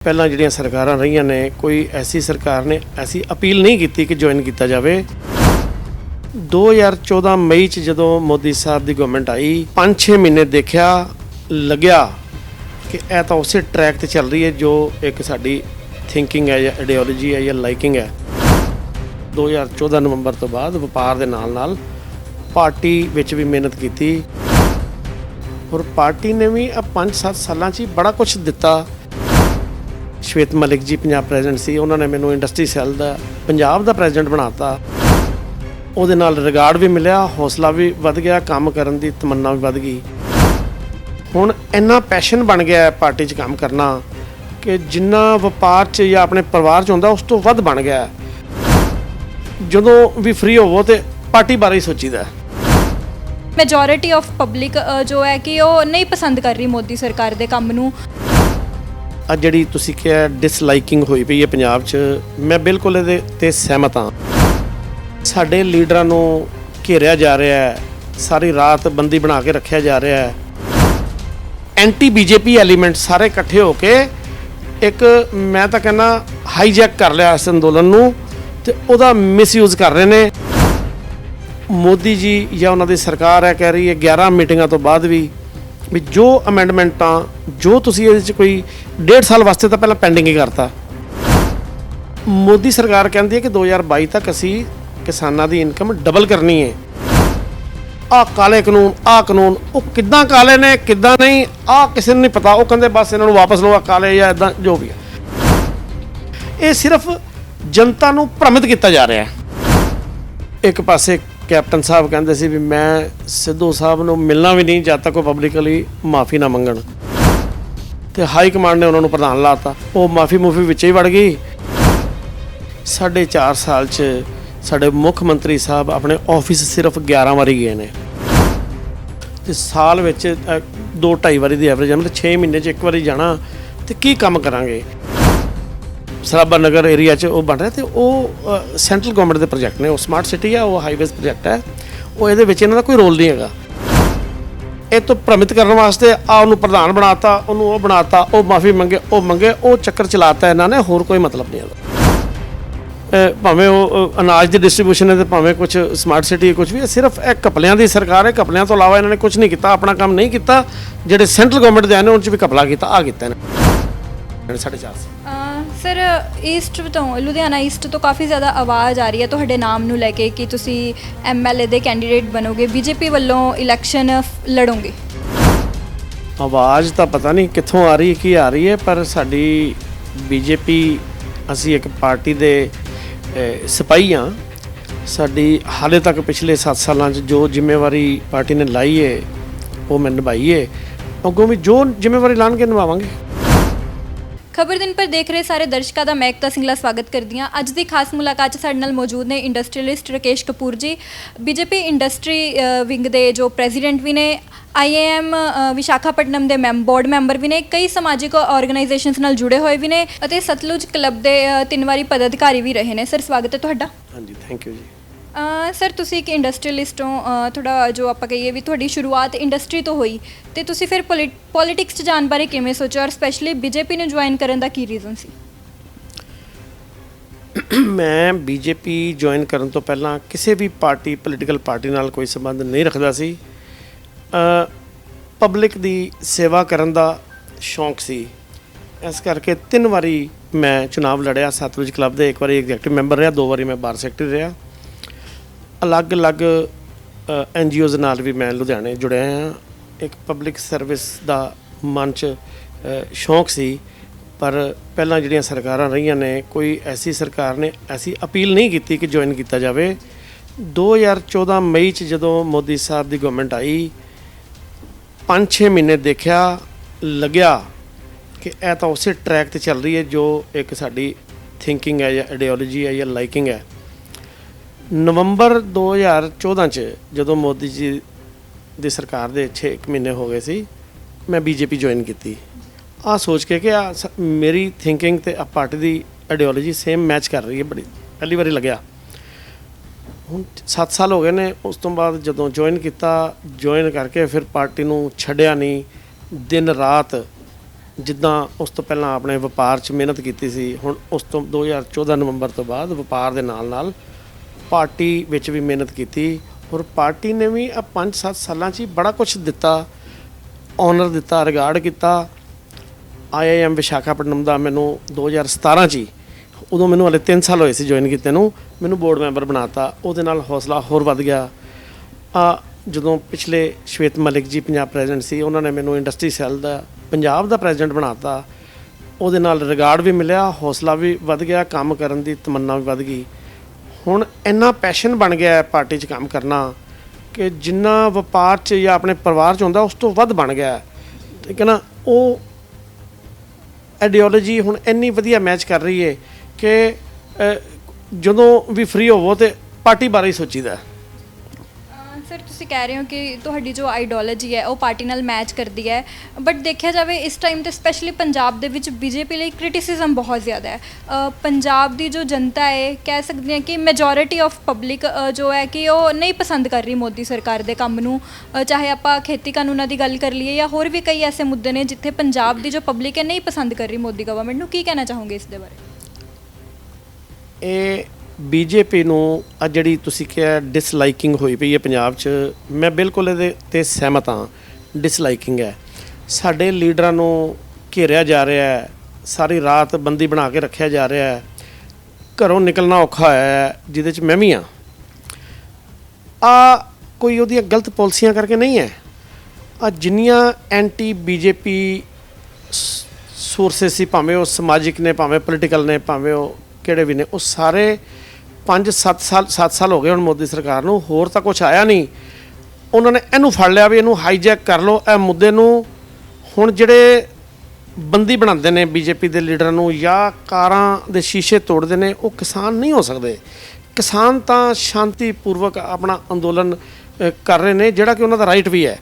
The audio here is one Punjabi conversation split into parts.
ਪਹਿਲਾਂ ਜਿਹੜੀਆਂ ਸਰਕਾਰਾਂ ਰਹੀਆਂ ਨੇ ਕੋਈ ਐਸੀ ਸਰਕਾਰ ਨੇ ਐਸੀ ਅਪੀਲ ਨਹੀਂ ਕੀਤੀ ਕਿ ਜੁਆਇਨ ਕੀਤਾ ਜਾਵੇ। 2014 ਮਈ ਚ ਜਦੋਂ ਮੋਦੀ ਸਾਹਿਬ ਦੀ ਗਵਰਨਮੈਂਟ ਆਈ 5-6 ਮਹੀਨੇ ਦੇਖਿਆ ਲੱਗਿਆ ਕਿ ਇਹ ਤਾਂ ਉਸੇ ਟਰੈਕ ਤੇ ਚੱਲ ਰਹੀ ਹੈ ਜੋ ਇੱਕ ਸਾਡੀ ਥਿੰਕਿੰਗ ਹੈ ਜਾਂ ਆਈਡੀਓਲੋਜੀ ਹੈ ਜਾਂ ਲਾਈਕਿੰਗ ਹੈ। 2014 ਨਵੰਬਰ ਤੋਂ ਬਾਅਦ ਵਪਾਰ ਦੇ ਨਾਲ ਪਾਰਟੀ ਵਿੱਚ ਵੀ ਮਿਹਨਤ ਕੀਤੀ ਔਰ ਪਾਰਟੀ ਨੇ ਵੀ 5-7 ਸਾਲਾਂ 'ਚ ਬੜਾ ਕੁਝ ਦਿੱਤਾ। ਸ਼ਵੇਤ ਮਲਿਕ ਜੀ ਪੰਜਾਬ ਪ੍ਰੈਜ਼ੀਡੈਂਟ ਸੀ, ਉਹਨਾਂ ਨੇ ਮੈਨੂੰ ਇੰਡਸਟਰੀ ਸੈੱਲ ਦਾ ਪੰਜਾਬ ਦਾ ਪ੍ਰੈਜ਼ੀਡੈਂਟ ਬਣਾਤਾ। ਉਹਦੇ ਨਾਲ ਰਿਗਾਰਡ ਵੀ ਮਿਲਿਆ, ਹੌਸਲਾ ਵੀ ਵੱਧ ਗਿਆ, ਕੰਮ ਕਰਨ ਦੀ ਤਮੰਨਾ ਵੀ ਵੱਧ ਗਈ। ਹੁਣ ਇੰਨਾ ਪੈਸ਼ਨ ਬਣ ਗਿਆ ਹੈ ਪਾਰਟੀ 'ਚ ਕੰਮ ਕਰਨਾ ਕਿ ਜਿੰਨਾ ਵਪਾਰ 'ਚ ਜਾਂ ਆਪਣੇ ਪਰਿਵਾਰ 'ਚ ਹੁੰਦਾ ਉਸ ਤੋਂ ਵੱਧ ਬਣ ਗਿਆ। ਜਦੋਂ ਵੀ ਫ੍ਰੀ ਹੋਵੋ ਤੇ ਪਾਰਟੀ ਬਾਰੇ ਹੀ ਸੋਚੀਦਾ। ਮੈਜੋਰਿਟੀ ਆਫ ਪਬਲਿਕ ਜੋ ਹੈ ਕਿ ਉਹ ਨਹੀਂ ਪਸੰਦ ਕਰ ਰਹੀ ਮੋਦੀ ਸਰਕਾਰ ਦੇ ਕੰਮ ਨੂੰ। ਆ ਜਿਹੜੀ ਤੁਸੀਂ ਕਿਹਾ ਡਿਸਲਾਈਕਿੰਗ ਹੋਈ ਪਈ ਹੈ ਪੰਜਾਬ 'ਚ, ਮੈਂ ਬਿਲਕੁਲ ਇਹਦੇ ਤੇ ਸਹਿਮਤ ਹਾਂ। ਸਾਡੇ ਲੀਡਰਾਂ ਨੂੰ ਘੇਰਿਆ ਜਾ ਰਿਹਾ ਹੈ, ਸਾਰੀ ਰਾਤ ਬੰਦੀ ਬਣਾ ਕੇ ਰੱਖਿਆ ਜਾ ਰਿਹਾ ਹੈ। ਐਂਟੀ ਬੀਜੇਪੀ ਐਲੀਮੈਂਟ ਸਾਰੇ ਇਕੱਠੇ ਹੋ ਕੇ ਇੱਕ ਮੈਂ ਤਾਂ ਕਹਿੰਦਾ ਹਾਈਜੈਕ ਕਰ ਲਿਆ ਇਸ ਅੰਦੋਲਨ ਨੂੰ ਤੇ ਉਹਦਾ ਮਿਸਯੂਜ਼ ਕਰ ਰਹੇ ਨੇ। ਮੋਦੀ ਜੀ ਜਾਂ ਉਹਨਾਂ ਦੀ ਸਰਕਾਰ ਹੈ ਕਹਿ ਰਹੀ ਹੈ 11 ਮੀਟਿੰਗਾਂ ਤੋਂ ਬਾਅਦ ਵੀ ਜੋ ਅਮੈਂਡਮੈਂਟਾਂ ਜੋ ਤੁਸੀਂ ਇਹਦੇ 'ਚ ਕੋਈ 1.5 ਸਾਲ ਵਾਸਤੇ ਤਾਂ ਪਹਿਲਾਂ ਪੈਂਡਿੰਗ ਹੀ ਕਰਤਾ। ਮੋਦੀ ਸਰਕਾਰ ਕਹਿੰਦੀ ਹੈ ਕਿ 2022 ਤੱਕ ਅਸੀਂ ਕਿਸਾਨਾਂ ਦੀ ਇਨਕਮ ਡਬਲ ਕਰਨੀ ਹੈ। ਆਹ ਕਾਲੇ ਕਾਨੂੰਨ ਉਹ ਕਿੱਦਾਂ ਕਾਲੇ ਨੇ ਕਿੱਦਾਂ ਨਹੀਂ ਆਹ ਕਿਸੇ ਨੂੰ ਨਹੀਂ ਪਤਾ। ਉਹ ਕਹਿੰਦੇ ਬਸ ਇਹਨਾਂ ਨੂੰ ਵਾਪਸ ਲਓ, ਕਾਲੇ ਜਾਂ ਇੱਦਾਂ ਜੋ ਵੀ ਹੈ। ਇਹ ਸਿਰਫ ਜਨਤਾ ਨੂੰ ਭ੍ਰਮਿਤ ਕੀਤਾ ਜਾ ਰਿਹਾ ਹੈ। ਇੱਕ ਪਾਸੇ ਕੈਪਟਨ ਸਾਹਿਬ ਕਹਿੰਦੇ ਸੀ ਵੀ ਮੈਂ ਸਿੱਧੂ ਸਾਹਿਬ ਨੂੰ ਮਿਲਣਾ ਵੀ ਨਹੀਂ ਜਦ ਤੱਕ ਉਹ ਪਬਲਿਕਲੀ ਮਾਫੀ ਨਾ ਮੰਗਣ, ਤੇ ਹਾਈ ਕਮਾਂਡ ਨੇ ਉਹਨਾਂ ਨੂੰ ਪ੍ਰਧਾਨ ਲਾਤਾ। ਉਹ ਮਾਫੀ ਵਿੱਚ ਹੀ ਵੜ ਗਈ। 4.5 ਸਾਲ 'ਚ ਸਾਡੇ ਮੁੱਖ ਮੰਤਰੀ ਸਾਹਿਬ ਆਪਣੇ ਆਫਿਸ ਸਿਰਫ 11 ਵਾਰੀ ਗਏ ਨੇ ਤੇ ਸਾਲ ਵਿੱਚ 2-2.5 ਵਾਰੀ ਦੀ ਐਵਰੇਜ ਹੈ। ਮਤਲਬ 6 ਮਹੀਨੇ 'ਚ ਇੱਕ ਵਾਰੀ ਜਾਣਾ ਤੇ ਕੀ ਕੰਮ ਕਰਾਂਗੇ। ਸਰਾਭਾ ਨਗਰ ਏਰੀਆ 'ਚ ਉਹ ਬਣ ਰਿਹਾ ਤੇ ਉਹ ਸੈਂਟਰਲ ਗਵਰਨਮੈਂਟ ਦੇ ਪ੍ਰੋਜੈਕਟ ਨੇ। ਉਹ ਸਮਾਰਟ ਸਿਟੀ ਆ, ਉਹ ਹਾਈਵੇਜ਼ ਪ੍ਰੋਜੈਕਟ ਹੈ। ਉਹ ਇਹਦੇ ਵਿੱਚ ਇਹਨਾਂ ਦਾ ਕੋਈ ਰੋਲ ਨਹੀਂ ਹੈਗਾ। ਇਹ ਤੋਂ ਭ੍ਰਮਿਤ ਕਰਨ ਵਾਸਤੇ ਉਹਨੂੰ ਪ੍ਰਧਾਨ ਬਣਾਤਾ, ਉਹਨੂੰ ਉਹ ਬਣਾਤਾ, ਉਹ ਮਾਫੀ ਮੰਗੇ ਉਹ ਚੱਕਰ ਚਲਾਤਾ ਇਹਨਾਂ ਨੇ। ਹੋਰ ਕੋਈ ਮਤਲਬ ਨਹੀਂ ਹੈਗਾ। ਭਾਵੇਂ ਉਹ ਅਨਾਜ ਦੀ ਡਿਸਟ੍ਰੀਬਿਊਸ਼ਨ ਹੈ ਤੇ ਭਾਵੇਂ ਕੁਝ ਸਮਾਰਟ ਸਿਟੀ ਕੁਝ ਵੀ, ਸਿਰਫ ਇਹ ਘਪਲਿਆਂ ਦੀ ਸਰਕਾਰ ਹੈ। ਘਪਲਿਆਂ ਤੋਂ ਇਲਾਵਾ ਇਹਨਾਂ ਨੇ ਕੁਝ ਨਹੀਂ ਕੀਤਾ, ਆਪਣਾ ਕੰਮ ਨਹੀਂ ਕੀਤਾ। ਜਿਹੜੇ ਸੈਂਟਰਲ ਗਵਰਨਮੈਂਟ ਦੇ ਆਏ ਨੇ ਉਹਨਾਂ 'ਚ ਵੀ ਘਪਲਾ ਕੀਤਾ ਕੀਤਾ ਇਹਨਾਂ 4.5 ਸਰ ਈਸਟ ਤੋਂ ਲੁਧਿਆਣਾ ਈਸਟ ਤੋਂ ਕਾਫੀ ਜ਼ਿਆਦਾ ਆਵਾਜ਼ ਆ ਰਹੀ ਹੈ ਤੁਹਾਡੇ ਨਾਮ ਨੂੰ ਲੈ ਕੇ ਕਿ ਤੁਸੀਂ MLA ਦੇ ਕੈਂਡੀਡੇਟ ਬਣੋਗੇ, ਬੀਜੇਪੀ ਵੱਲੋਂ ਇਲੈਕਸ਼ਨ ਲੜੋਗੇ। ਆਵਾਜ਼ ਤਾਂ ਪਤਾ ਨਹੀਂ ਕਿੱਥੋਂ ਆ ਰਹੀ ਕੀ ਆ ਰਹੀ ਹੈ, ਪਰ ਸਾਡੀ ਬੀਜੇਪੀ ਅਸੀਂ ਇੱਕ ਪਾਰਟੀ ਦੇ ਸਿਪਾਹੀ ਹਾਂ। ਸਾਡੀ ਹਾਲੇ ਤੱਕ ਪਿਛਲੇ 7 ਸਾਲਾਂ 'ਚ ਜੋ ਜ਼ਿੰਮੇਵਾਰੀ ਪਾਰਟੀ ਨੇ ਲਾਈ ਹੈ ਉਹ ਮੈਂ ਨਿਭਾਈ ਹੈ। ਅੱਗੋਂ ਵੀ ਜੋ ਜ਼ਿੰਮੇਵਾਰੀ ਲਾਣਗੇ ਨਿਭਾਵਾਂਗੇ। ਖਬਰ ਦਿਨ ਪਰ ਦੇਖ ਰਹੇ ਸਾਰੇ ਦਰਸ਼ਕਾਂ ਦਾ ਮੈਂ ਏਕਤਾ ਸਿੰਘਲਾ ਸਵਾਗਤ ਕਰਦੀ ਹਾਂ। ਅੱਜ ਦੀ ਖਾਸ ਮੁਲਾਕਾਤ 'ਚ ਸਾਡੇ ਨਾਲ ਮੌਜੂਦ ਨੇ industrialist Rakesh Kapoor ji, BJP industry wing ਦੇ ਜੋ ਪ੍ਰੈਜ਼ੀਡੈਂਟ ਵੀ ਨੇ, IIM ਵਿਸ਼ਾਖਾਪਟਨਮ ਦੇ ਬੋਰਡ ਮੈਂਬਰ ਵੀ ਨੇ, ਕਈ ਸਮਾਜਿਕ ਆਰਗੇਨਾਈਜੇਸ਼ਨਸ ਨਾਲ ਜੁੜੇ ਹੋਏ ਵੀ ਨੇ ਅਤੇ ਸਤਲੁਜ ਕਲੱਬ ਦੇ 3 ਵਾਰੀ ਪਦਾਧਿਕਾਰੀ ਵੀ ਰਹੇ ਨੇ। ਸਰ ਸਵਾਗਤ ਹੈ ਤੁਹਾਡਾ। ਹਾਂਜੀ, ਥੈਂਕ ਯੂ ਜੀ। ਸਰ ਤੁਸੀਂ ਇੱਕ ਇੰਡਸਟਰੀਅਲਿਸਟ ਹੋ, ਤੁਹਾਡਾ ਜੋ ਆਪਾਂ ਕਹੀਏ ਵੀ ਤੁਹਾਡੀ ਸ਼ੁਰੂਆਤ ਇੰਡਸਟਰੀ ਤੋਂ ਹੋਈ ਤੇ ਤੁਸੀਂ ਫਿਰ ਪੋਲੀਟਿਕਸ 'ਚ ਜਾਣ ਬਾਰੇ ਕਿਵੇਂ ਸੋਚਿਆ ਔਰ ਸਪੈਸ਼ਲੀ ਬੀਜੇਪੀ ਨੂੰ ਜੁਆਇਨ ਕਰਨ ਦਾ ਕੀ ਰੀਜ਼ਨ ਸੀ? ਮੈਂ ਬੀਜੇਪੀ ਜੁਆਇਨ ਕਰਨ ਤੋਂ ਪਹਿਲਾਂ ਕਿਸੇ ਵੀ ਪੋਲੀਟੀਕਲ ਪਾਰਟੀ ਨਾਲ ਕੋਈ ਸੰਬੰਧ ਨਹੀਂ ਰੱਖਦਾ ਸੀ। ਪਬਲਿਕ ਦੀ ਸੇਵਾ ਕਰਨ ਦਾ ਸ਼ੌਂਕ ਸੀ। ਇਸ ਕਰਕੇ 3 ਵਾਰੀ ਮੈਂ ਚੁਣਾਵ ਲੜਿਆ ਸਤਲੁਜ ਕਲੱਬ ਦੇ। 1 ਵਾਰੀ ਐਗਜ਼ੈਕਟਿਵ ਮੈਂਬਰ ਰਿਹਾ, 2 ਵਾਰੀ ਮੈਂ ਬਾਰ ਸੈਕਟਰੀ ਰਿਹਾ। ਅਲੱਗ-ਅਲੱਗ NGOs ਨਾਲ ਵੀ ਮੈਂ ਲੁਧਿਆਣੇ ਜੁੜਿਆ ਹਾਂ। ਇੱਕ ਪਬਲਿਕ ਸਰਵਿਸ ਦਾ ਮਨ 'ਚ ਸ਼ੌਂਕ ਸੀ, ਪਰ ਪਹਿਲਾਂ ਜਿਹੜੀਆਂ ਸਰਕਾਰਾਂ ਰਹੀਆਂ ਨੇ ਕੋਈ ਐਸੀ ਸਰਕਾਰ ਨੇ ਐਸੀ ਅਪੀਲ ਨਹੀਂ ਕੀਤੀ ਕਿ ਜੁਆਇਨ ਕੀਤਾ ਜਾਵੇ। 2014 ਮਈ 'ਚ ਜਦੋਂ ਮੋਦੀ ਸਾਹਿਬ ਦੀ ਗਵਰਨਮੈਂਟ ਆਈ 5-6 ਮਹੀਨੇ ਦੇਖਿਆ ਲੱਗਿਆ ਕਿ ਇਹ ਤਾਂ ਉਸੇ ਟਰੈਕ ਤੇ ਚੱਲ ਰਹੀ ਹੈ ਜੋ ਇੱਕ ਸਾਡੀ ਥਿੰਕਿੰਗ ਹੈ ਜਾਂ ਆਈਡੀਓਲੋਜੀ ਹੈ ਜਾਂ ਲਾਈਕਿੰਗ ਹੈ। ਨਵੰਬਰ 2014 'ਚ ਜਦੋਂ ਮੋਦੀ ਜੀ ਦੀ ਸਰਕਾਰ ਦੇ 6 ਮਹੀਨੇ ਹੋ ਗਏ ਸੀ, ਮੈਂ ਬੀਜੇਪੀ ਜੁਆਇਨ ਕੀਤੀ। ਆਹ ਸੋਚ ਕੇ ਕਿ ਮੇਰੀ ਥਿੰਕਿੰਗ ਤੇ ਪਾਰਟੀ ਦੀ ਆਈਡੀਓਲੋਜੀ ਸੇਮ ਮੈਚ ਕਰ ਰਹੀ ਹੈ। ਬੜੀ ਪਹਿਲੀ ਵਾਰੀ ਲੱਗਿਆ। ਹੁਣ 7 ਸਾਲ ਹੋ ਗਏ ਨੇ। ਉਸ ਤੋਂ ਬਾਅਦ ਜਦੋਂ ਜੁਆਇਨ ਕੀਤਾ, ਜੁਆਇਨ ਕਰਕੇ ਫਿਰ ਪਾਰਟੀ ਨੂੰ ਛੱਡਿਆ ਨਹੀਂ। ਦਿਨ ਰਾਤ ਜਿੱਦਾਂ ਉਸ ਤੋਂ ਪਹਿਲਾਂ ਆਪਣੇ ਵਪਾਰ 'ਚ ਮਿਹਨਤ ਕੀਤੀ ਸੀ, ਹੁਣ ਉਸ ਤੋਂ 2014 ਨਵੰਬਰ ਤੋਂ ਬਾਅਦ ਵਪਾਰ ਦੇ ਨਾਲ ਪਾਰਟੀ ਵਿੱਚ ਵੀ ਮਿਹਨਤ ਕੀਤੀ ਔਰ ਪਾਰਟੀ ਨੇ ਵੀ ਆ 5-7 ਸਾਲਾਂ 'ਚ ਹੀ ਬੜਾ ਕੁਝ ਦਿੱਤਾ, ਆਨਰ ਦਿੱਤਾ, ਰਿਗਾਰਡ ਕੀਤਾ। IIM ਵਿਸ਼ਾਖਾਪਟਨਮ ਦਾ ਮੈਨੂੰ 2017 'ਚ ਹੀ, ਉਦੋਂ ਮੈਨੂੰ ਹਲੇ 3 ਸਾਲ ਹੋਏ ਸੀ ਜੁਆਇਨ ਕੀਤੇ ਨੂੰ, ਮੈਨੂੰ ਬੋਰਡ ਮੈਂਬਰ ਬਣਾਤਾ। ਉਹਦੇ ਨਾਲ ਹੌਸਲਾ ਹੋਰ ਵੱਧ ਗਿਆ। ਜਦੋਂ ਪਿਛਲੇ ਸ਼ਵੇਤ ਮਲਿਕ ਜੀ ਪੰਜਾਬ ਪ੍ਰੈਜ਼ੀਡੈਂਟ ਸੀ, ਉਹਨਾਂ ਨੇ ਮੈਨੂੰ ਇੰਡਸਟਰੀ ਸੈੱਲ ਦਾ ਪੰਜਾਬ ਦਾ ਪ੍ਰੈਜ਼ੀਡੈਂਟ ਬਣਾਤਾ। ਉਹਦੇ ਨਾਲ ਰਿਗਾਰਡ ਵੀ ਮਿਲਿਆ, ਹੌਸਲਾ ਵੀ ਵੱਧ ਗਿਆ, ਕੰਮ ਕਰਨ ਦੀ ਤਮੰਨਾ ਵੀ ਵੱਧ ਗਈ। ਹੁਣ ਇੰਨਾ ਪੈਸ਼ਨ ਬਣ ਗਿਆ ਹੈ ਪਾਰਟੀ 'ਚ ਕੰਮ ਕਰਨਾ ਕਿ ਜਿੰਨਾ ਵਪਾਰ 'ਚ ਜਾਂ ਆਪਣੇ ਪਰਿਵਾਰ 'ਚ ਹੁੰਦਾ ਉਸ ਤੋਂ ਵੱਧ ਬਣ ਗਿਆ, ਠੀਕ ਹੈ ਨਾ। ਉਹ ਆਈਡੀਓਲੋਜੀ ਹੁਣ ਇੰਨੀ ਵਧੀਆ ਮੈਚ ਕਰ ਰਹੀ ਹੈ ਕਿ ਜਦੋਂ ਵੀ ਫ੍ਰੀ ਹੋਵੋ ਤੇ ਪਾਰਟੀ ਬਾਰੇ ਹੀ ਸੋਚੀਦਾ। ਸਰ ਤੁਸੀਂ ਕਹਿ ਰਹੇ ਹੋ ਕਿ ਤੁਹਾਡੀ ਜੋ ਆਈਡੀਓਲੋਜੀ ਹੈ ਉਹ ਪਾਰਟੀ ਨਾਲ ਮੈਚ ਕਰਦੀ ਹੈ, ਬਟ ਦੇਖਿਆ ਜਾਵੇ ਇਸ ਟਾਈਮ ਤੇ ਸਪੈਸ਼ਲੀ ਪੰਜਾਬ ਦੇ ਵਿੱਚ ਬੀਜੇਪੀ ਲਈ ਕ੍ਰਿਟਿਸਿਜ਼ਮ ਬਹੁਤ ਜ਼ਿਆਦਾ ਹੈ। ਪੰਜਾਬ ਦੀ ਜੋ ਜਨਤਾ ਹੈ, ਕਹਿ ਸਕਦੇ ਹਾਂ ਕਿ ਮੈਜੋਰਿਟੀ ਆਫ ਪਬਲਿਕ ਜੋ ਹੈ ਕਿ ਉਹ ਨਹੀਂ ਪਸੰਦ ਕਰ ਰਹੀ ਮੋਦੀ ਸਰਕਾਰ ਦੇ ਕੰਮ ਨੂੰ। ਚਾਹੇ ਆਪਾਂ ਖੇਤੀ ਕਾਨੂੰਨਾਂ ਦੀ ਗੱਲ ਕਰ ਲਈਏ ਜਾਂ ਹੋਰ ਵੀ ਕਈ ਐਸੇ ਮੁੱਦੇ ਨੇ ਜਿੱਥੇ ਪੰਜਾਬ ਦੀ ਜੋ ਪਬਲਿਕ ਹੈ ਨਹੀਂ ਪਸੰਦ ਕਰ ਰਹੀ ਮੋਦੀ ਗਵਰਨਮੈਂਟ ਨੂੰ। ਕੀ ਕਹਿਣਾ ਚਾਹੋਗੇ ਇਸ ਦੇ ਬਾਰੇ? ਇਹ ਬੀਜੇਪੀ ਨੂੰ ਆ ਜਿਹੜੀ ਤੁਸੀਂ ਕਿਹਾ ਡਿਸਲਾਈਕਿੰਗ ਹੋਈ ਪਈ ਹੈ ਪੰਜਾਬ 'ਚ, ਮੈਂ ਬਿਲਕੁਲ ਇਹਦੇ 'ਤੇ ਸਹਿਮਤ ਹਾਂ। ਡਿਸਲਾਈਕਿੰਗ ਹੈ, ਸਾਡੇ ਲੀਡਰਾਂ ਨੂੰ ਘੇਰਿਆ ਜਾ ਰਿਹਾ ਹੈ, ਸਾਰੀ ਰਾਤ ਬੰਦੀ ਬਣਾ ਕੇ ਰੱਖਿਆ ਜਾ ਰਿਹਾ ਹੈ, ਘਰੋਂ ਨਿਕਲਣਾ ਔਖਾ ਹੋਇਆ ਹੈ, ਜਿਹਦੇ 'ਚ ਮੈਂ ਵੀ ਹਾਂ। ਕੋਈ ਉਹਦੀਆਂ ਗਲਤ ਪਾਲਿਸੀਆਂ ਕਰਕੇ ਨਹੀਂ ਹੈ। ਜਿੰਨੀਆਂ ਐਂਟੀ ਬੀਜੇਪੀ ਸੋਰਸਿਸ ਸੀ, ਭਾਵੇਂ ਉਹ ਸਮਾਜਿਕ ਨੇ, ਭਾਵੇਂ ਪੋਲੀਟੀਕਲ ਨੇ, ਭਾਵੇਂ ਉਹ ਕਿਹੜੇ ਵੀ ਨੇ, ਉਹ ਸਾਰੇ 7 ਸਾਲ ਹੋ ਗਏ ਹੁਣ ਮੋਦੀ ਸਰਕਾਰ ਨੂੰ, ਹੋਰ ਤਾਂ ਕੁਛ ਆਇਆ ਨਹੀਂ। ਉਹਨਾਂ ਨੇ ਇਹਨੂੰ ਫੜ ਲਿਆ ਵੀ ਇਹਨੂੰ ਹਾਈਜੈਕ ਕਰ ਲਓ ਇਹ ਮੁੱਦੇ ਨੂੰ। ਹੁਣ ਜਿਹੜੇ ਬੰਦੀ ਬਣਾਉਂਦੇ ਨੇ ਬੀਜੇਪੀ ਦੇ ਲੀਡਰਾਂ ਨੂੰ ਜਾਂ ਕਾਰਾਂ ਦੇ ਸ਼ੀਸ਼ੇ ਤੋੜਦੇ ਨੇ, ਉਹ ਕਿਸਾਨ ਨਹੀਂ ਹੋ ਸਕਦੇ। ਕਿਸਾਨ ਤਾਂ ਸ਼ਾਂਤੀਪੂਰਵਕ ਆਪਣਾ ਅੰਦੋਲਨ ਕਰ ਰਹੇ ਨੇ, ਜਿਹੜਾ ਕਿ ਉਹਨਾਂ ਦਾ ਰਾਈਟ ਵੀ ਹੈ।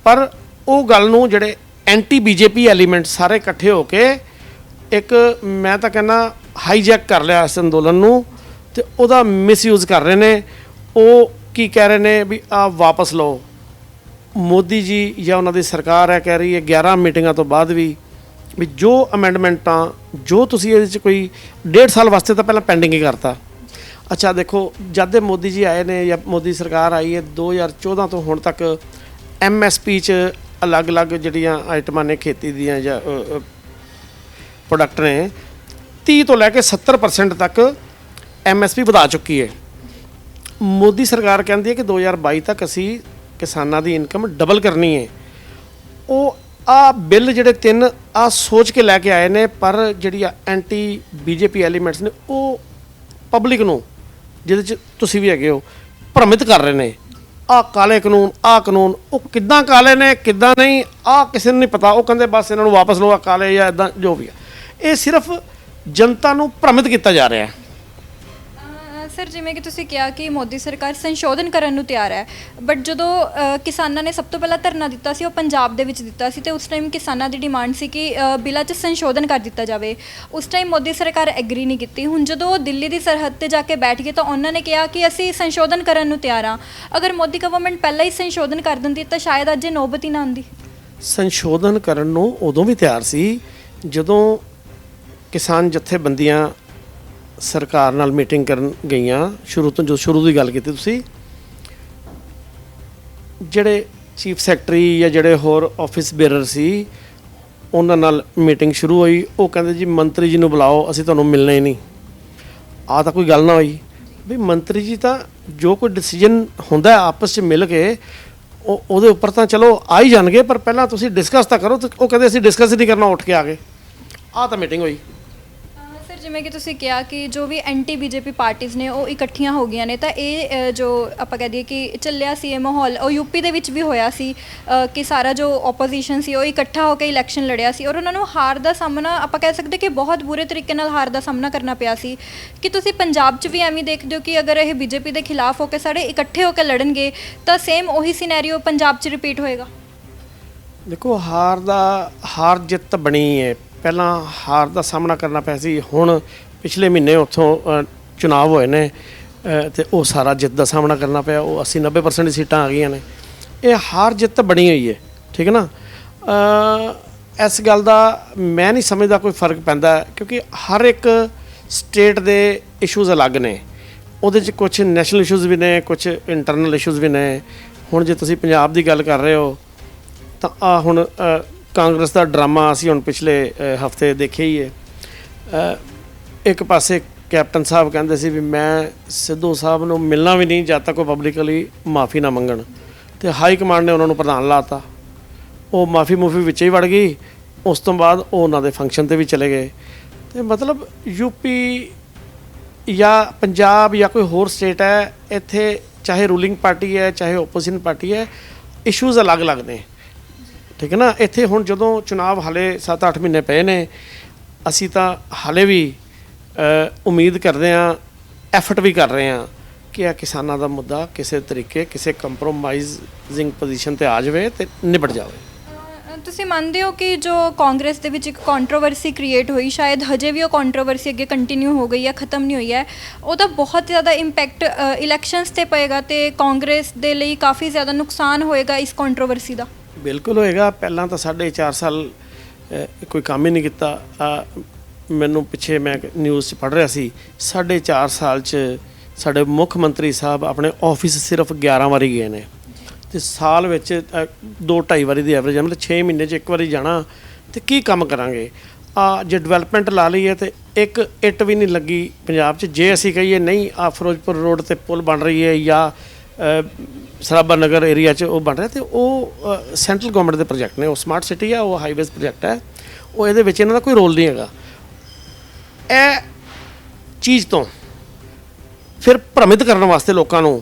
ਪਰ ਉਹ ਗੱਲ ਨੂੰ ਜਿਹੜੇ ਐਂਟੀ ਬੀਜੇਪੀ ਐਲੀਮੈਂਟ ਸਾਰੇ ਇਕੱਠੇ ਹੋ ਕੇ ਇੱਕ, ਮੈਂ ਤਾਂ ਕਹਿੰਦਾ, ਹਾਈਜੈਕ ਕਰ ਲਿਆ ਇਸ ਅੰਦੋਲਨ ਨੂੰ ਤੇ ਉਹਦਾ ਮਿਸਯੂਜ਼ ਕਰ ਰਹੇ ਨੇ। ਉਹ ਕੀ ਕਹਿ ਰਹੇ ਨੇ ਵੀ ਵਾਪਸ ਲਓ। ਮੋਦੀ ਜੀ ਜਾਂ ਉਹਨਾਂ ਦੀ ਸਰਕਾਰ ਹੈ ਕਹਿ ਰਹੀ ਹੈ 11 ਮੀਟਿੰਗਾਂ ਤੋਂ ਬਾਅਦ ਵੀ ਜੋ ਅਮੈਂਡਮੈਂਟਾਂ ਜੋ ਤੁਸੀਂ ਇਹਦੇ ਚ ਕੋਈ 1.5 ਸਾਲ ਵਾਸਤੇ ਤਾਂ ਪਹਿਲਾਂ ਪੈਂਡਿੰਗ ਹੀ ਕਰਤਾ। ਅੱਛਾ ਦੇਖੋ, ਜਦ ਦੇ ਮੋਦੀ ਜੀ ਆਏ ਨੇ ਜਾਂ ਮੋਦੀ ਸਰਕਾਰ ਆਈ ਹੈ 2014 ਤੋਂ ਹੁਣ ਤੱਕ MSP 'ਚ ਅਲੱਗ-ਅਲੱਗ ਜਿਹੜੀਆਂ ਆਈਟਮਾਂ ਨੇ ਖੇਤੀ ਦੀਆਂ ਜਾਂ ਪ੍ਰੋਡਕਟ ਨੇ, 30 ਤੋਂ ਲੈ ਕੇ 70% ਤੱਕ MSP ਵਧਾ ਚੁੱਕੀ ਹੈ। ਮੋਦੀ ਸਰਕਾਰ ਕਹਿੰਦੀ ਹੈ ਕਿ 2022 ਤੱਕ ਅਸੀਂ ਕਿਸਾਨਾਂ ਦੀ ਇਨਕਮ ਡਬਲ ਕਰਨੀ ਹੈ। ਉਹ ਬਿੱਲ ਜਿਹੜੇ 3 ਸੋਚ ਕੇ ਲੈ ਕੇ ਆਏ ਨੇ, ਪਰ ਜਿਹੜੀ ਐਂਟੀ ਬੀਜੇਪੀ ਐਲੀਮੈਂਟਸ ਨੇ ਉਹ ਪਬਲਿਕ ਨੂੰ, ਜਿਹਦੇ 'ਚ ਤੁਸੀਂ ਵੀ ਹੈਗੇ ਹੋ, ਭ੍ਰਮਿਤ ਕਰ ਰਹੇ ਨੇ। ਕਾਲੇ ਕਾਨੂੰਨ, ਕਾਨੂੰਨ, ਉਹ ਕਿੱਦਾਂ ਕਾਲੇ ਨੇ ਕਿੱਦਾਂ ਨਹੀਂ, ਕਿਸੇ ਨੂੰ ਨਹੀਂ ਪਤਾ। ਉਹ ਕਹਿੰਦੇ ਬਸ ਇਹਨਾਂ ਨੂੰ ਵਾਪਸ ਲਓ, ਕਾਲੇ ਜਾਂ ਇੱਦਾਂ ਜੋ ਵੀ ਆ। ਇਹ ਸਿਰਫ ਜਨਤਾ ਨੂੰ ਭ੍ਰਮਿਤ ਕੀਤਾ ਜਾ ਰਿਹਾ ਹੈ। ਸਰ ਜਿਵੇਂ ਕਿ ਤੁਸੀਂ ਕਿਹਾ ਕਿ ਮੋਦੀ ਸਰਕਾਰ ਸੰਸ਼ੋਧਨ ਕਰਨ ਨੂੰ ਤਿਆਰ ਹੈ, ਬਟ ਜਦੋਂ ਕਿਸਾਨਾਂ ਨੇ ਸਭ ਤੋਂ ਪਹਿਲਾਂ ਧਰਨਾ ਦਿੱਤਾ ਸੀ ਉਹ ਪੰਜਾਬ ਦੇ ਵਿੱਚ ਦਿੱਤਾ ਸੀ ਤੇ ਉਸ ਟਾਈਮ ਕਿਸਾਨਾਂ ਦੀ ਡਿਮਾਂਡ ਸੀ ਕਿ ਬਿੱਲਾਂ 'ਚ ਸੰਸ਼ੋਧਨ ਕਰ ਦਿੱਤਾ ਜਾਵੇ। ਉਸ ਟਾਈਮ ਮੋਦੀ ਸਰਕਾਰ ਐਗਰੀ ਨਹੀਂ ਕੀਤੀ। ਹੁਣ ਜਦੋਂ ਉਹ ਦਿੱਲੀ ਦੀ ਸਰਹੱਦ ਤੇ ਜਾ ਕੇ ਬੈਠ ਗਏ ਤਾਂ ਉਹਨਾਂ ਨੇ ਕਿਹਾ ਕਿ ਅਸੀਂ ਸੰਸ਼ੋਧਨ ਕਰਨ ਨੂੰ ਤਿਆਰ ਹਾਂ। ਅਗਰ ਮੋਦੀ ਗਵਰਨਮੈਂਟ ਪਹਿਲਾਂ ਹੀ ਸੰਸ਼ੋਧਨ ਕਰ ਦਿੰਦੀ ਤਾਂ ਸ਼ਾਇਦ ਅੱਜ ਇਹ ਨੌਬਤ ਹੀ ਨਾ ਆਉਂਦੀ। ਸੰਸ਼ੋਧਨ ਕਰਨ ਨੂੰ ਉਦੋਂ ਵੀ ਤਿਆਰ ਸੀ ਜਦੋਂ ਕਿਸਾਨ ਜਥੇਬੰਦੀਆਂ ਸਰਕਾਰ ਨਾਲ ਮੀਟਿੰਗ ਕਰਨ ਗਈਆਂ। ਸ਼ੁਰੂ ਦੀ ਗੱਲ ਕੀਤੀ ਤੁਸੀਂ, ਜਿਹੜੇ ਚੀਫ ਸੈਕਟਰੀ ਜਾਂ ਜਿਹੜੇ ਹੋਰ ਆਫਿਸ ਬੇਅਰਰ ਸੀ ਉਹਨਾਂ ਨਾਲ ਮੀਟਿੰਗ ਸ਼ੁਰੂ ਹੋਈ। ਉਹ ਕਹਿੰਦੇ ਜੀ ਮੰਤਰੀ ਜੀ ਨੂੰ ਬੁਲਾਓ, ਅਸੀਂ ਤੁਹਾਨੂੰ ਮਿਲਣਾ ਹੀ ਨਹੀਂ। ਤਾਂ ਕੋਈ ਗੱਲ ਨਾ ਹੋਈ ਵੀ ਮੰਤਰੀ ਜੀ ਤਾਂ ਜੋ ਕੋਈ ਡਿਸੀਜਨ ਹੁੰਦਾ ਆਪਸ 'ਚ ਮਿਲ ਕੇ ਉਹਦੇ ਉੱਪਰ ਤਾਂ ਚਲੋ ਆ ਹੀ ਜਾਣਗੇ, ਪਰ ਪਹਿਲਾਂ ਤੁਸੀਂ ਡਿਸਕਸ ਤਾਂ ਕਰੋ। ਉਹ ਕਹਿੰਦੇ ਅਸੀਂ ਡਿਸਕਸ ਨਹੀਂ ਕਰਨਾ, ਉੱਠ ਕੇ ਆ ਗਏ। ਤਾਂ ਮੀਟਿੰਗ ਹੋਈ। ਸਰ ਜਿਵੇਂ ਕਿ ਤੁਸੀਂ ਕਿਹਾ ਕਿ ਜੋ ਵੀ ਐਂਟੀ ਬੀਜੇਪੀ ਪਾਰਟੀਆਂ ਨੇ ਉਹ ਇਕੱਠੀਆਂ ਹੋ ਗਈਆਂ ਨੇ, ਤਾਂ ਇਹ ਜੋ ਆਪਾਂ ਕਹਿ ਦਈਏ ਕਿ ਚੱਲਿਆ ਸੀ ਇਹ ਮਾਹੌਲ, ਉਹ ਯੂਪੀ ਦੇ ਵਿੱਚ ਵੀ ਹੋਇਆ ਸੀ ਕਿ ਸਾਰਾ ਜੋ ਓਪੋਜੀਸ਼ਨ ਸੀ ਉਹ ਇਕੱਠਾ ਹੋ ਕੇ ਇਲੈਕਸ਼ਨ ਲੜਿਆ ਸੀ ਔਰ ਉਹਨਾਂ ਨੂੰ ਹਾਰ ਦਾ ਸਾਹਮਣਾ, ਆਪਾਂ ਕਹਿ ਸਕਦੇ ਕਿ ਬਹੁਤ ਬੁਰੇ ਤਰੀਕੇ ਨਾਲ ਹਾਰ ਦਾ ਸਾਹਮਣਾ ਕਰਨਾ ਪਿਆ ਸੀ। ਕਿ ਤੁਸੀਂ ਪੰਜਾਬ 'ਚ ਵੀ ਐਵੇਂ ਦੇਖਦੇ ਹੋ ਕਿ ਅਗਰ ਇਹ ਬੀਜੇਪੀ ਦੇ ਖਿਲਾਫ ਹੋ ਕੇ ਸਾਰੇ ਇਕੱਠੇ ਹੋ ਕੇ ਲੜਨਗੇ ਤਾਂ ਸੇਮ ਉਹੀ ਸਿਨੈਰੀਓ ਪੰਜਾਬ 'ਚ ਰਿਪੀਟ ਹੋਏਗਾ? ਦੇਖੋ, ਹਾਰ ਜਿੱਤ ਬਣੀ ਹੈ। ਪਹਿਲਾਂ ਹਾਰ ਦਾ ਸਾਹਮਣਾ ਕਰਨਾ ਪਿਆ ਸੀ, ਹੁਣ ਪਿਛਲੇ ਮਹੀਨੇ ਉੱਥੋਂ ਚੁਣਾਵ ਹੋਏ ਨੇ ਅਤੇ ਉਹ ਸਾਰਾ ਜਿੱਤ ਦਾ ਸਾਹਮਣਾ ਕਰਨਾ ਪਿਆ। ਉਹ 80-90% ਸੀਟਾਂ ਆ ਗਈਆਂ ਨੇ। ਇਹ ਹਾਰ ਜਿੱਤ ਬਣੀ ਹੋਈ ਹੈ, ਠੀਕ ਹੈ ਨਾ। ਇਸ ਗੱਲ ਦਾ ਮੈਂ ਨਹੀਂ ਸਮਝਦਾ ਕੋਈ ਫਰਕ ਪੈਂਦਾ, ਕਿਉਂਕਿ ਹਰ ਇੱਕ ਸਟੇਟ ਦੇ ਇਸ਼ੂਜ਼ ਅਲੱਗ ਨੇ। ਉਹਦੇ 'ਚ ਕੁਝ ਨੈਸ਼ਨਲ ਇਸ਼ੂਜ਼ ਵੀ ਨੇ, ਕੁਝ ਇੰਟਰਨਲ ਇਸ਼ੂਜ਼ ਵੀ ਨੇ। ਹੁਣ ਜੇ ਤੁਸੀਂ ਪੰਜਾਬ ਦੀ ਗੱਲ ਕਰ ਰਹੇ ਹੋ ਤਾਂ ਆ ਹੁਣ ਕਾਂਗਰਸ ਦਾ ਡਰਾਮਾ ਅਸੀਂ ਹੁਣ ਪਿਛਲੇ ਹਫਤੇ ਦੇਖਿਆ ਹੀ ਹੈ। ਇੱਕ ਪਾਸੇ ਕੈਪਟਨ ਸਾਹਿਬ ਕਹਿੰਦੇ ਸੀ ਵੀ ਮੈਂ ਸਿੱਧੂ ਸਾਹਿਬ ਨੂੰ ਮਿਲਣਾ ਵੀ ਨਹੀਂ ਜਦ ਤੱਕ ਉਹ ਪਬਲਿਕਲੀ ਮਾਫੀ ਨਾ ਮੰਗਣ, ਤੇ ਹਾਈ ਕਮਾਂਡ ਨੇ ਉਹਨਾਂ ਨੂੰ ਪ੍ਰਧਾਨ ਲਾਤਾ। ਉਹ ਮਾਫੀ ਵਿੱਚ ਹੀ ਵੜ ਗਈ। ਉਸ ਤੋਂ ਬਾਅਦ ਉਹ ਉਹਨਾਂ ਦੇ ਫੰਕਸ਼ਨ ਤੇ ਵੀ ਚਲੇ ਗਏ। ਤੇ ਮਤਲਬ ਯੂਪੀ ਜਾਂ ਪੰਜਾਬ ਜਾਂ ਕੋਈ ਹੋਰ ਸਟੇਟ ਹੈ, ਇੱਥੇ ਚਾਹੇ ਰੂਲਿੰਗ ਪਾਰਟੀ ਹੈ ਚਾਹੇ ਓਪੋਜੀਸ਼ਨ ਪਾਰਟੀ ਹੈ, ਇਸ਼ੂਜ਼ ਅਲੱਗ-ਅਲੱਗ ਨੇ, ਠੀਕ ਹੈ ਨਾ। ਇੱਥੇ ਹੁਣ ਜਦੋਂ ਚੁਣਾਵ ਹਾਲੇ 7-8 ਮਹੀਨੇ ਪਏ ਨੇ, ਅਸੀਂ ਤਾਂ ਹਾਲੇ ਵੀ ਉਮੀਦ ਕਰਦੇ ਹਾਂ, ਐਫਰਟ ਵੀ ਕਰ ਰਹੇ ਹਾਂ ਕਿ ਇਹ ਕਿਸਾਨਾਂ ਦਾ ਮੁੱਦਾ ਕਿਸੇ ਤਰੀਕੇ ਕਿਸੇ ਕੰਪਰੋਮਾਈਜ਼ਿੰਗ ਪੋਜੀਸ਼ਨ ਤੇ ਆ ਜਾਵੇ ਤੇ ਨਿਬਟ ਜਾਵੇ। ਤੁਸੀਂ ਮੰਨਦੇ ਹੋ ਕਿ ਜੋ ਕਾਂਗਰਸ ਦੇ ਵਿੱਚ ਇੱਕ ਕੰਟਰੋਵਰਸੀ ਕ੍ਰੀਏਟ ਹੋਈ, ਸ਼ਾਇਦ ਹਜੇ ਵੀ ਉਹ ਕੰਟਰੋਵਰਸੀ ਅੱਗੇ ਕੰਟੀਨਿਊ ਹੋ ਗਈ ਹੈ, ਖਤਮ ਨਹੀਂ ਹੋਈ ਹੈ, ਉਹਦਾ ਬਹੁਤ ਜ਼ਿਆਦਾ ਇੰਪੈਕਟ ਇਲੈਕਸ਼ਨਸ ਤੇ ਪਏਗਾ ਤੇ ਕਾਂਗਰਸ ਦੇ ਲਈ ਕਾਫੀ ਜ਼ਿਆਦਾ ਨੁਕਸਾਨ ਹੋਏਗਾ ਇਸ ਕੰਟਰੋਵਰਸੀ ਦਾ? ਬਿਲਕੁਲ ਹੋਏਗਾ। ਪਹਿਲਾਂ ਤਾਂ 4.5 ਸਾਲ ਕੋਈ ਕੰਮ ਹੀ ਨਹੀਂ ਕੀਤਾ। ਮੈਨੂੰ ਪਿੱਛੇ ਮੈਂ ਨਿਊਜ਼ 'ਚ ਪੜ੍ਹ ਰਿਹਾ ਸੀ, 4.5 ਸਾਲ 'ਚ ਸਾਡੇ ਮੁੱਖ ਮੰਤਰੀ ਸਾਹਿਬ ਆਪਣੇ ਆਫਿਸ ਸਿਰਫ 11 ਵਾਰੀ ਗਏ ਨੇ, ਤੇ ਸਾਲ ਵਿੱਚ 2-2.5 ਵਾਰੀ ਦੀ ਐਵਰੇਜ ਹੈ। ਮਤਲਬ 6 ਮਹੀਨੇ 'ਚ ਇੱਕ ਵਾਰੀ ਜਾਣਾ, ਤੇ ਕੀ ਕੰਮ ਕਰਾਂਗੇ? ਜੇ ਡਿਵੈਲਪਮੈਂਟ ਲਾ ਲਈਏ ਤੇ ਇੱਕ ਇੱਟ ਵੀ ਨਹੀਂ ਲੱਗੀ ਪੰਜਾਬ 'ਚ। ਜੇ ਅਸੀਂ ਕਹੀਏ ਨਹੀਂ ਫਿਰੋਜ਼ਪੁਰ ਰੋਡ ਤੇ ਪੁਲ ਬਣ ਰਹੀ ਹੈ ਜਾਂ ਸਰਾਭਾ ਨਗਰ ਏਰੀਆ 'ਚ ਉਹ ਬਣ ਰਿਹਾ, ਤੇ ਉਹ ਸੈਂਟਰਲ ਗਵਰਨਮੈਂਟ ਦੇ ਪ੍ਰੋਜੈਕਟ ਨੇ। ਉਹ ਸਮਾਰਟ ਸਿਟੀ ਆ, ਉਹ ਹਾਈਵੇਜ਼ ਪ੍ਰੋਜੈਕਟ ਹੈ, ਉਹ ਇਹਦੇ ਵਿੱਚ ਇਹਨਾਂ ਦਾ ਕੋਈ ਰੋਲ ਨਹੀਂ ਹੈਗਾ। ਇਹ ਚੀਜ਼ ਤੋਂ ਫਿਰ ਭ੍ਰਮਿਤ ਕਰਨ ਵਾਸਤੇ ਲੋਕਾਂ ਨੂੰ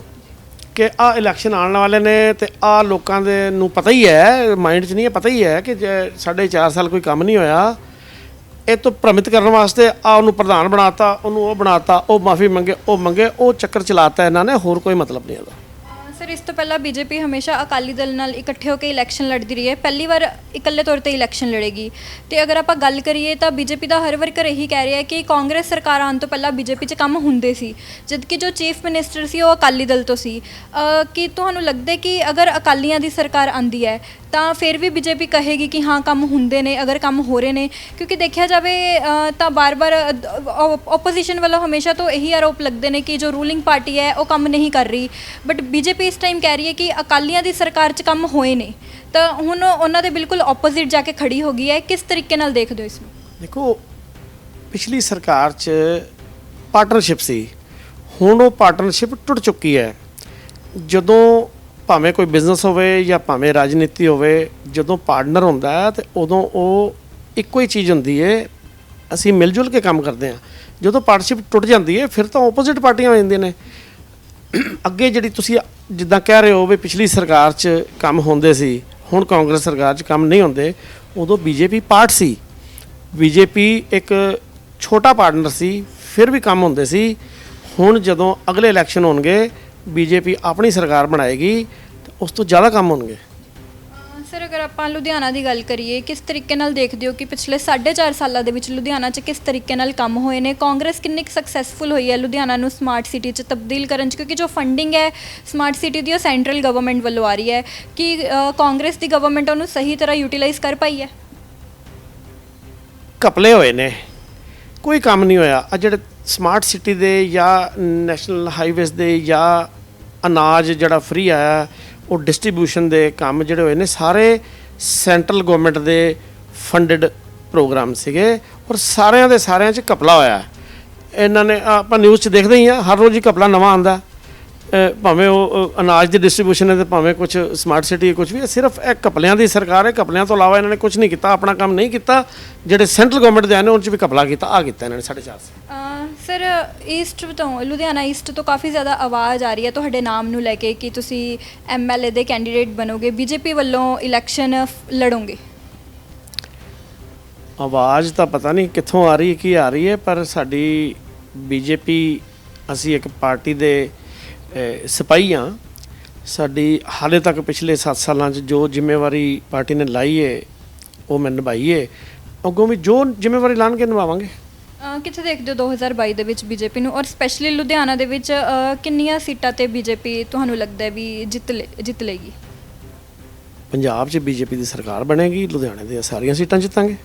ਕਿ ਆਹ ਇਲੈਕਸ਼ਨ ਆਉਣ ਵਾਲੇ ਨੇ, ਤੇ ਆਹ ਲੋਕਾਂ ਦੇ ਨੂੰ ਪਤਾ ਹੀ ਹੈ, ਮਾਈਂਡ 'ਚ ਨਹੀਂ ਹੈ, ਪਤਾ ਹੀ ਹੈ ਕਿ 4.5 ਸਾਲ ਕੋਈ ਕੰਮ ਨਹੀਂ ਹੋਇਆ। ਇਹ ਤੋਂ ਭ੍ਰਮਿਤ ਕਰਨ ਵਾਸਤੇ ਉਹਨੂੰ ਪ੍ਰਧਾਨ ਬਣਾਤਾ, ਉਹਨੂੰ ਉਹ ਬਣਾਤਾ, ਉਹ ਮਾਫੀ ਮੰਗੇ, ਉਹ ਚੱਕਰ ਚਲਾਤਾ ਇਹਨਾਂ ਨੇ, ਹੋਰ ਕੋਈ ਮਤਲਬ ਨਹੀਂ ਇਹਦਾ। ਸਰ, ਇਸ ਤੋਂ ਪਹਿਲਾਂ ਬੀਜੇਪੀ ਹਮੇਸ਼ਾ ਅਕਾਲੀ ਦਲ ਨਾਲ ਇਕੱਠੇ ਹੋ ਕੇ ਇਲੈਕਸ਼ਨ ਲੜਦੀ ਰਹੀ ਹੈ, ਪਹਿਲੀ ਵਾਰ ਇਕੱਲੇ ਤੌਰ ਤੇ ਇਲੈਕਸ਼ਨ ਲੜੇਗੀ। ਤੇ ਅਗਰ ਆਪਾਂ ਗੱਲ ਕਰੀਏ ਤਾਂ ਬੀਜੇਪੀ ਦਾ ਹਰ ਵਰਕਰ ਇਹੀ ਕਹਿ ਰਿਹਾ ਕਿ ਕਾਂਗਰਸ ਸਰਕਾਰ ਆਉਣ ਤੋਂ ਪਹਿਲਾਂ ਬੀਜੇਪੀ 'ਚ ਕੰਮ ਹੁੰਦੇ ਸੀ, ਜਦਕਿ ਜੋ ਚੀਫ ਮਿਨਿਸਟਰ ਸੀ ਉਹ ਅਕਾਲੀ ਦਲ ਤੋਂ ਸੀ। ਕੀ ਤੁਹਾਨੂੰ ਲੱਗਦਾ ਕਿ ਅਗਰ ਅਕਾਲੀਆਂ ਦੀ ਸਰਕਾਰ ਆਉਂਦੀ ਹੈ ਤਾਂ ਫਿਰ ਵੀ ਬੀਜੇਪੀ ਕਹੇਗੀ ਕਿ ਹਾਂ ਕੰਮ ਹੁੰਦੇ ਨੇ, ਅਗਰ ਕੰਮ ਹੋ ਰਹੇ ਨੇ? ਕਿਉਂਕਿ ਦੇਖਿਆ ਜਾਵੇ ਤਾਂ ਬਾਰ-ਬਾਰ ਓਪੋਜੀਸ਼ਨ ਵੱਲੋਂ ਹਮੇਸ਼ਾ ਤੋਂ ਇਹੀ ਆਰੋਪ ਲੱਗਦੇ ਨੇ ਕਿ ਜੋ ਰੂਲਿੰਗ ਪਾਰਟੀ ਹੈ ਉਹ ਕੰਮ ਨਹੀਂ ਕਰ ਰਹੀ, ਬਟ ਬੀਜੇਪੀ ਇਸ ਟਾਈਮ ਕਹਿ ਰਹੀ ਹੈ ਕਿ ਅਕਾਲੀਆਂ ਦੀ ਸਰਕਾਰ 'ਚ ਕੰਮ ਹੋਏ ਨੇ, ਤਾਂ ਹੁਣ ਉਹਨਾਂ ਦੇ ਬਿਲਕੁਲ ਆਪੋਜ਼ਿਟ ਜਾ ਕੇ ਖੜੀ ਹੋ ਗਈ ਹੈ। ਕਿਸ ਤਰੀਕੇ ਨਾਲ ਦੇਖਦੇ ਹੋ ਇਸ ਨੂੰ? ਦੇਖੋ, ਪਿਛਲੀ ਸਰਕਾਰ 'ਚ ਪਾਰਟਨਰਸ਼ਿਪ ਸੀ, ਹੁਣ ਉਹ ਪਾਰਟਨਰਸ਼ਿਪ ਟੁੱਟ ਚੁੱਕੀ ਹੈ। ਜਦੋਂ ਭਾਵੇਂ ਕੋਈ ਬਿਜ਼ਨਸ ਹੋਵੇ ਜਾਂ ਭਾਵੇਂ ਰਾਜਨੀਤੀ ਹੋਵੇ, ਜਦੋਂ ਪਾਰਟਨਰ ਹੁੰਦਾ ਹੈ ਤੇ ਉਦੋਂ ਉਹ ਇੱਕੋ ਹੀ ਚੀਜ਼ ਹੁੰਦੀ ਹੈ, ਅਸੀਂ ਮਿਲ ਜੁਲ ਕੇ ਕੰਮ ਕਰਦੇ ਹਾਂ। ਜਦੋਂ ਪਾਰਟਨਰਸ਼ਿਪ ਟੁੱਟ ਜਾਂਦੀ ਹੈ ਫਿਰ ਤਾਂ ਆਪੋਜ਼ਿਟ ਪਾਰਟੀਆਂ ਹੋ ਜਾਂਦੀਆਂ ਨੇ। ਅੱਗੇ ਜਿਹੜੀ ਤੁਸੀਂ ਜਿੱਦਾਂ ਕਹਿ ਰਹੇ ਹੋ ਵੀ ਪਿਛਲੀ ਸਰਕਾਰ 'ਚ ਕੰਮ ਹੁੰਦੇ ਸੀ, ਹੁਣ ਕਾਂਗਰਸ ਸਰਕਾਰ 'ਚ ਕੰਮ ਨਹੀਂ ਹੁੰਦੇ, ਉਦੋਂ ਬੀਜੇਪੀ ਪਾਰਟ ਸੀ। ਬੀਜੇਪੀ ਇੱਕ ਛੋਟਾ ਪਾਰਟਨਰ ਸੀ, ਫਿਰ ਵੀ ਕੰਮ ਹੁੰਦੇ ਸੀ। ਹੁਣ ਜਦੋਂ ਅਗਲੇ ਇਲੈਕਸ਼ਨ ਹੋਣਗੇ, ਬੀਜੇਪੀ ਆਪਣੀ ਸਰਕਾਰ ਬਣਾਏਗੀ ਤੇ ਉਸ ਤੋਂ ਜ਼ਿਆਦਾ ਕੰਮ ਹੋਣਗੇ। ਸਰ, ਅਗਰ ਆਪਾਂ ਲੁਧਿਆਣਾ ਦੀ ਗੱਲ ਕਰੀਏ, ਕਿਸ ਤਰੀਕੇ ਨਾਲ ਦੇਖਦੇ ਹੋ ਕਿ ਪਿਛਲੇ 4.5 ਸਾਲਾਂ ਦੇ ਵਿੱਚ ਲੁਧਿਆਣਾ 'ਚ ਕਿਸ ਤਰੀਕੇ ਨਾਲ ਕੰਮ ਹੋਏ ਨੇ? ਕਾਂਗਰਸ ਕਿੰਨੀ ਸਕਸੈਸਫੁਲ ਹੋਈ ਹੈ ਲੁਧਿਆਣਾ ਨੂੰ ਸਮਾਰਟ ਸਿਟੀ 'ਚ ਤਬਦੀਲ ਕਰਨ 'ਚ? ਕਿਉਂਕਿ ਜੋ ਫੰਡਿੰਗ ਹੈ ਸਮਾਰਟ ਸਿਟੀ ਦੀ ਉਹ ਸੈਂਟਰਲ ਗਵਰਨਮੈਂਟ ਵੱਲੋਂ ਆ ਰਹੀ ਹੈ, ਕਿ ਕਾਂਗਰਸ ਦੀ ਗਵਰਨਮੈਂਟ ਉਹਨੂੰ ਸਹੀ ਤਰ੍ਹਾਂ ਯੂਟਿਲਾਈਜ਼ ਕਰ ਪਾਈ ਹੈ? ਘਪਲੇ ਹੋਏ ਨੇ, ਕੋਈ ਕੰਮ ਨਹੀਂ ਹੋਇਆ। ਆ ਜਿਹੜੇ ਸਮਾਰਟ ਸਿਟੀ ਦੇ ਜਾਂ ਨੈਸ਼ਨਲ ਹਾਈਵੇਜ਼ ਦੇ ਜਾਂ ਅਨਾਜ ਜਿਹੜਾ ਫ੍ਰੀ ਆਇਆ, ਉਹ ਡਿਸਟ੍ਰੀਬਿਊਸ਼ਨ ਦੇ ਕੰਮ ਜਿਹੜੇ ਹੋਏ ਨੇ ਸਾਰੇ ਸੈਂਟਰਲ ਗਵਰਨਮੈਂਟ ਦੇ ਫੰਡਡ ਪ੍ਰੋਗਰਾਮ ਸੀਗੇ, ਔਰ ਸਾਰਿਆਂ ਦੇ ਸਾਰਿਆਂ 'ਚ ਘਪਲਾ ਹੋਇਆ। ਇਹਨਾਂ ਨੇ ਆਪਾਂ ਨਿਊਜ਼ 'ਚ ਦੇਖਦੇ ਹੀ ਆ, ਹਰ ਰੋਜ਼ ਹੀ ਘਪਲਾ ਨਵਾਂ ਆਉਂਦਾ, ਭਾਵੇਂ ਉਹ ਅਨਾਜ ਦੀ ਡਿਸਟ੍ਰੀਬਿਊਸ਼ਨ ਹੈ ਤੇ ਭਾਵੇਂ ਕੁਝ ਸਮਾਰਟ ਸਿਟੀ ਕੁਝ ਵੀ। ਸਿਰਫ ਇਹ ਘਪਲਿਆਂ ਦੀ ਸਰਕਾਰ ਹੈ, ਘਪਲਿਆਂ ਤੋਂ ਇਲਾਵਾ ਇਹਨਾਂ ਨੇ ਕੁਝ ਨਹੀਂ ਕੀਤਾ, ਆਪਣਾ ਕੰਮ ਨਹੀਂ ਕੀਤਾ। ਜਿਹੜੇ ਸੈਂਟਰਲ ਗਵਰਨਮੈਂਟ ਦੇ ਆਏ ਨੇ ਉਹਨਾਂ 'ਚ ਵੀ ਘਪਲਾ ਕੀਤਾ, ਕੀਤਾ ਇਹਨਾਂ ਨੇ 4.5 ਸਰ, ਈਸਟ ਤੋਂ ਲੁਧਿਆਣਾ ਈਸਟ ਤੋਂ ਕਾਫੀ ਜ਼ਿਆਦਾ ਆਵਾਜ਼ ਆ ਰਹੀ ਹੈ ਤੁਹਾਡੇ ਨਾਮ ਨੂੰ ਲੈ ਕੇ ਕਿ ਤੁਸੀਂ MLA ਦੇ ਕੈਂਡੀਡੇਟ ਬਣੋਗੇ, ਬੀਜੇਪੀ ਵੱਲੋਂ ਇਲੈਕਸ਼ਨ ਲੜੋਗੇ। ਆਵਾਜ਼ ਤਾਂ ਪਤਾ ਨਹੀਂ ਕਿੱਥੋਂ ਆ ਰਹੀ ਹੈ, ਕੀ ਆ ਰਹੀ ਹੈ, ਪਰ ਸਾਡੀ ਬੀਜੇਪੀ, ਅਸੀਂ ਇੱਕ ਪਾਰਟੀ ਦੇ ਸਿਪਾਹੀ ਹਾਂ। ਸਾਡੀ ਹਾਲੇ ਤੱਕ ਪਿਛਲੇ 7 ਸਾਲਾਂ 'ਚ ਜੋ ਜ਼ਿੰਮੇਵਾਰੀ ਪਾਰਟੀ ਨੇ ਲਾਈ ਹੈ ਉਹ ਮੈਂ ਨਿਭਾਈ ਹੈ, ਅੱਗੋਂ ਵੀ ਜੋ ਜ਼ਿੰਮੇਵਾਰੀ ਲਾਣ ਕੇ ਨਿਭਾਵਾਂਗੇ। ਕਿੱਥੇ ਦੇਖਦੇ ਹੋ 2022 ਦੇ ਵਿੱਚ ਬੀਜੇਪੀ ਨੂੰ, ਔਰ ਸਪੈਸ਼ਲੀ ਲੁਧਿਆਣਾ ਦੇ ਵਿੱਚ ਕਿੰਨੀਆਂ ਸੀਟਾਂ ਤੇ ਬੀਜੇਪੀ ਤੁਹਾਨੂੰ ਲੱਗਦਾ ਹੈ ਵੀ ਜਿੱਤ ਲਏਗੀ? ਪੰਜਾਬ 'ਚ ਬੀਜੇਪੀ ਦੀ ਸਰਕਾਰ ਬਣੇਗੀ, ਲੁਧਿਆਣੇ ਦੀਆਂ ਸਾਰੀਆਂ ਸੀਟਾਂ ਜਿੱਤਾਂਗੇ।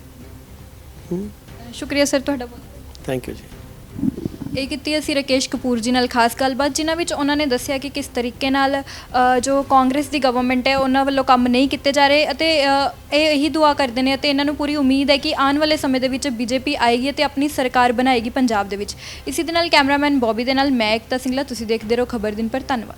ਸ਼ੁਕਰੀਆ ਸਰ ਤੁਹਾਡਾ ਬਹੁਤ। ਥੈਂਕ ਯੂ ਜੀ। ਇਹ ਕੀਤੀ ਅਸੀਂ ਰਾਕੇਸ਼ ਕਪੂਰ ਜੀ ਨਾਲ ਖਾਸ ਗੱਲਬਾਤ, ਜਿਨ੍ਹਾਂ ਵਿੱਚ ਉਹਨਾਂ ਨੇ ਦੱਸਿਆ ਕਿ ਕਿਸ ਤਰੀਕੇ ਨਾਲ ਜੋ ਕਾਂਗਰਸ ਦੀ ਗਵਰਨਮੈਂਟ ਹੈ ਉਹਨਾਂ ਵੱਲੋਂ ਕੰਮ ਨਹੀਂ ਕੀਤੇ ਜਾ ਰਹੇ ਅਤੇ ਇਹ ਇਹੀ ਦੁਆ ਕਰਦੇ ਨੇ ਅਤੇ ਇਹਨਾਂ ਨੂੰ ਪੂਰੀ ਉਮੀਦ ਹੈ ਕਿ ਆਉਣ ਵਾਲੇ ਸਮੇਂ ਦੇ ਵਿੱਚ ਬੀਜੇਪੀ ਆਏਗੀ ਅਤੇ ਆਪਣੀ ਸਰਕਾਰ ਬਣਾਏਗੀ ਪੰਜਾਬ ਦੇ ਵਿੱਚ। ਇਸੇ ਦੇ ਨਾਲ ਕੈਮਰਾਮੈਨ ਬੌਬੀ ਦੇ ਨਾਲ ਮੈਂ ਏਕਤਾ ਸਿੰਗਲਾ, ਤੁਸੀਂ ਦੇਖਦੇ ਰਹੋ ਖਬਰ ਦਿਨ ਪਰ। ਧੰਨਵਾਦ।